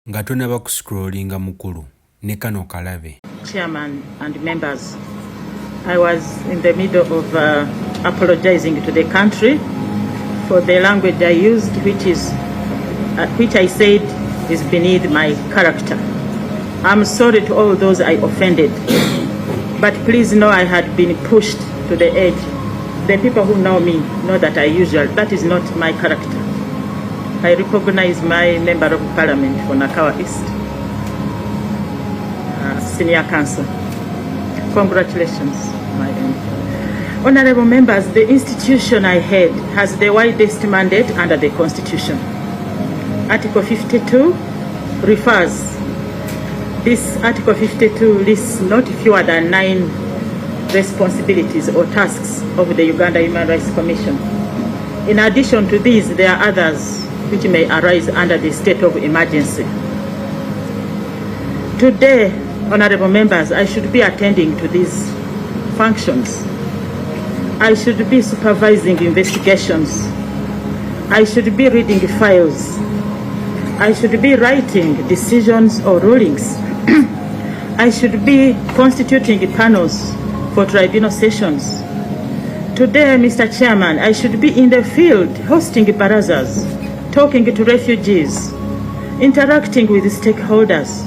nga tonaba kuscrollinga mukulu ne kano kalabe. Chairman and members, I was in the middle of apologizing to the country for the language I used, which I said is beneath my character. I'm sorry to all those I offended, but please know I had been pushed to the edge. The people who know me know that that is not my character. I recognize my Member of Parliament for Nakawa East, Senior Counsel. Congratulations, my MP. Honorable members, the institution I head has the widest mandate under the Constitution. Article 52 refers. This Article 52 lists not fewer than 9 responsibilities or tasks of the Uganda Human Rights Commission. In addition to these, there are others which may arise under the state of emergency. Today, honorable members, I should be attending to these functions. I should be supervising investigations. I should be reading files. I should be writing decisions or rulings. I should be constituting panels for tribunal sessions. Today, Mr. Chairman, I should be in the field hosting barazas, talking to refugees, interacting with stakeholders.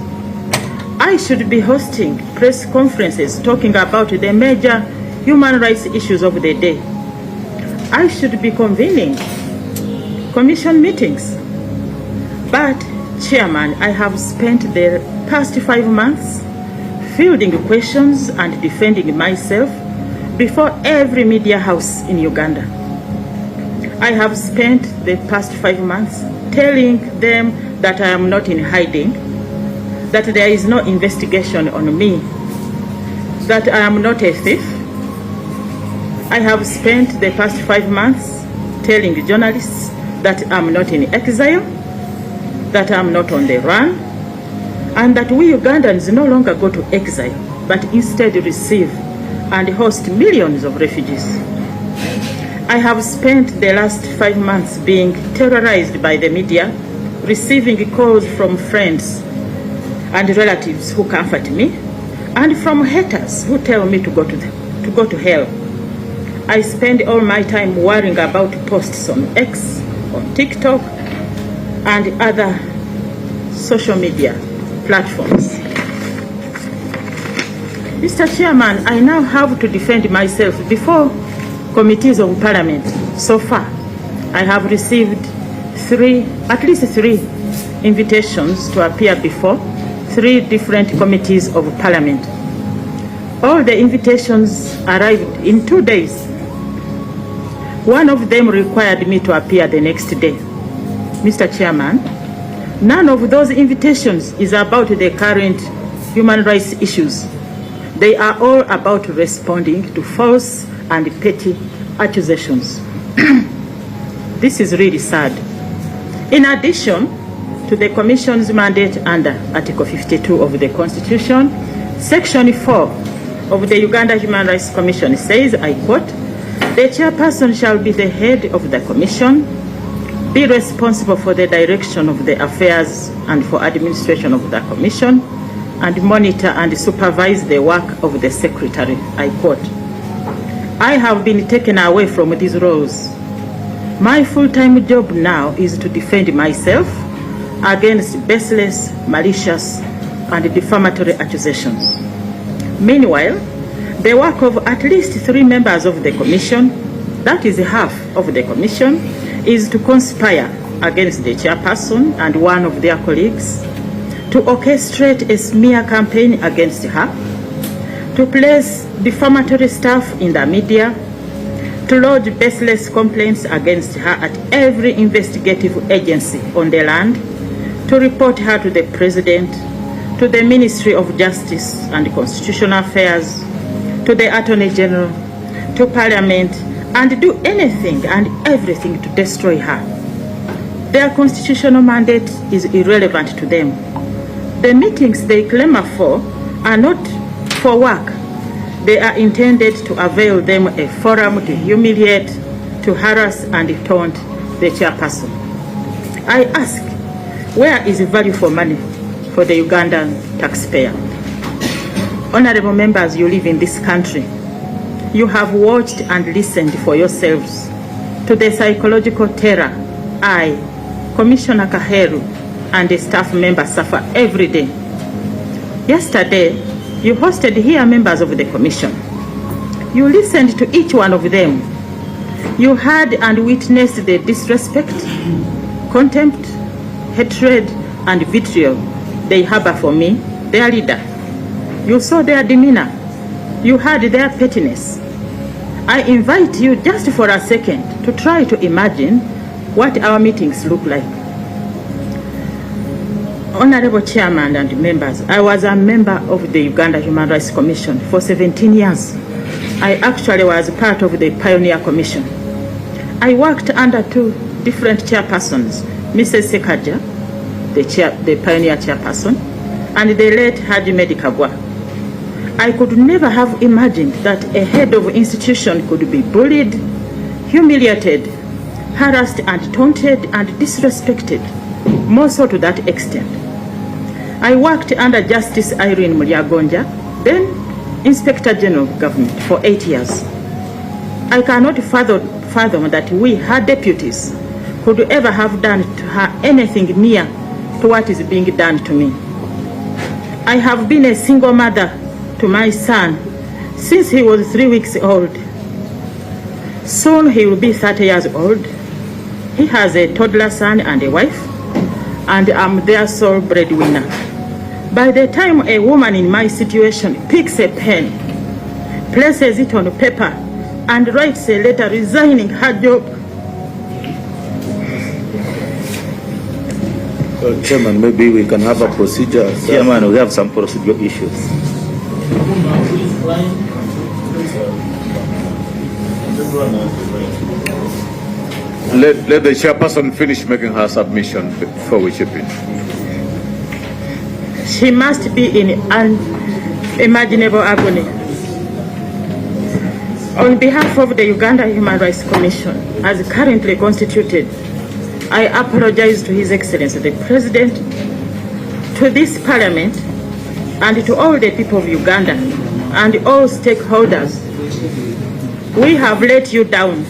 I should be hosting press conferences talking about the major human rights issues of the day. I should be convening commission meetings. But, Chairman, I have spent the past 5 months fielding questions and defending myself before every media house in Uganda. I have spent the past 5 months telling them that I am not in hiding, that there is no investigation on me, that I am not a thief. I have spent the past 5 months telling journalists that I am not in exile, that I am not on the run, and that we Ugandans no longer go to exile, but instead receive and host millions of refugees. I have spent the last 5 months being terrorized by the media, receiving calls from friends and relatives who comfort me, and from haters who tell me to go to hell. I spend all my time worrying about posts on X, on TikTok, and other social media platforms. Mr. Chairman, I now have to defend myself before committees of Parliament. So far, I have received at least three invitations to appear before 3 different committees of Parliament. All the invitations arrived in 2 days. One of them required me to appear the next day. Mr. Chairman, none of those invitations is about the current human rights issues. They are all about responding to false and petty accusations. This is really sad. In addition to the Commission's mandate under Article 52 of the Constitution, Section 4 of the Uganda Human Rights Commission says, I quote, "The chairperson shall be the head of the Commission, be responsible for the direction of the affairs and for administration of the Commission, and monitor and supervise the work of the Secretary." I quote. I have been taken away from these roles. My full-time job now is to defend myself against baseless, malicious, and defamatory accusations. Meanwhile, the work of at least 3 members of the Commission, that is half of the Commission, is to conspire against the chairperson and one of their colleagues, to orchestrate a smear campaign against her, to place defamatory stuff in the media, to lodge baseless complaints against her at every investigative agency on the land, to report her to the President, to the Ministry of Justice and Constitutional Affairs, to the Attorney General, to Parliament, and do anything and everything to destroy her. Their constitutional mandate is irrelevant to them. The meetings they clamor for are not for work. They are intended to avail them a forum to humiliate, to harass and taunt the chairperson. I ask, Where is the value for money for the Ugandan taxpayer? Honorable members, you live in this country. You have watched and listened for yourselves to the psychological terror I, Commissioner Kaheru, and the staff members suffer every day. Yesterday, you hosted here members of the Commission. You listened to each one of them. You heard and witnessed the disrespect, contempt, hatred, and vitriol they harbor for me, their leader. You saw their demeanor. You heard their pettiness. I invite you just for a second to try to imagine what our meetings look like. Honorable Chairman and members, I was a member of the Uganda Human Rights Commission for 17 years. I actually was part of the Pioneer Commission. I worked under two different chairpersons, Mrs. Sekaja, the Pioneer Chairperson, and the late Haji Medikagwa. I could never have imagined that a head of institution could be bullied, humiliated, harassed and taunted and disrespected, more so to that extent. I worked under Justice Irene Mulyagonja, then Inspector General of Government, for 8 years. I cannot fathom that we, her deputies, could ever have done to her anything near to what is being done to me. I have been a single mother to my son since he was 3 weeks old. Soon he will be 30 years old. He has a toddler son and a wife, and I'm their sole breadwinner. By the time a woman in my situation picks a pen, places it on paper, and writes a letter resigning her job. Chairman, maybe we can have a procedure. Chairman, we have some procedural issues. Let the chairperson finish making her submission before we chip in. She must be in unimaginable agony. On behalf of the Uganda Human Rights Commission, as currently constituted, I apologize to His Excellency the President, to this Parliament, and to all the people of Uganda and all stakeholders. We have let you down.